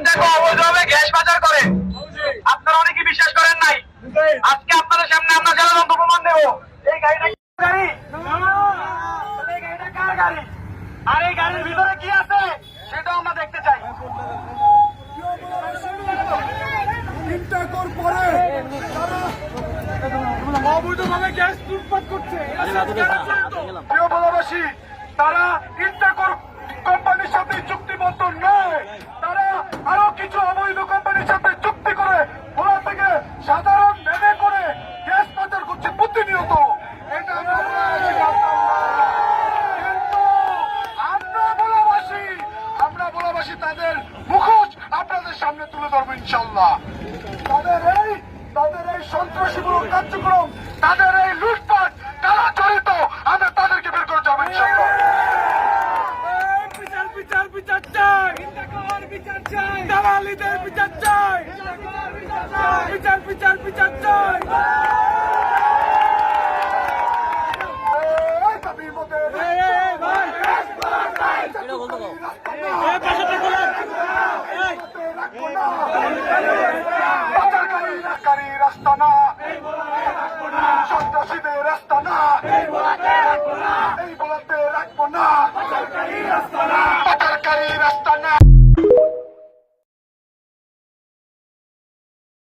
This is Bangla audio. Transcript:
দেখুন অবৈধভাবে গ্যাস পাচার করে। আপনারা অনেকে বিশ্বাস করেন নাই। আজকে আপনাদের সামনে আমরা জ্বালাতন প্রমাণ দেব। এই গাড়িটা গাড়ি, এই গাড়িটা কার গাড়ি, আর এই গাড়ির ভিতরে কি আছে সেটাও আমরা দেখতে চাই। অবৈধভাবে গ্যাস লুটপাট করছে। প্রিয় বলাবাসী, তারা ইন্টাকর কোম্পানির সাথে চুক্তিবদ্ধ নয়, তারা আরো কিছু অবৈধ কোম্পানির সাথে চুক্তি করে ভোলা থেকে সাধারণ ভ্যানে করে গ্যাস পাচার করছে প্রতিনিয়ত। এটা কিন্তু আমরা বলাবাসী তাদের মুখোশ আপনাদের সামনে তুলে ধরবো ইনশাল্লাহ। তাদের এই সন্ত্রাসীমূলক কার্যক্রম, তাদের এই লুটপাট কারা জড়িত, আমরা তাদেরকে বের করে যাবো ইনশাল্লাহ। বিচার চাই, বিচার চাই, দালালিদের বিচার চাই, বিচার চাই। রাস্তা না, সন্ত্রাসীদের রাস্তা না,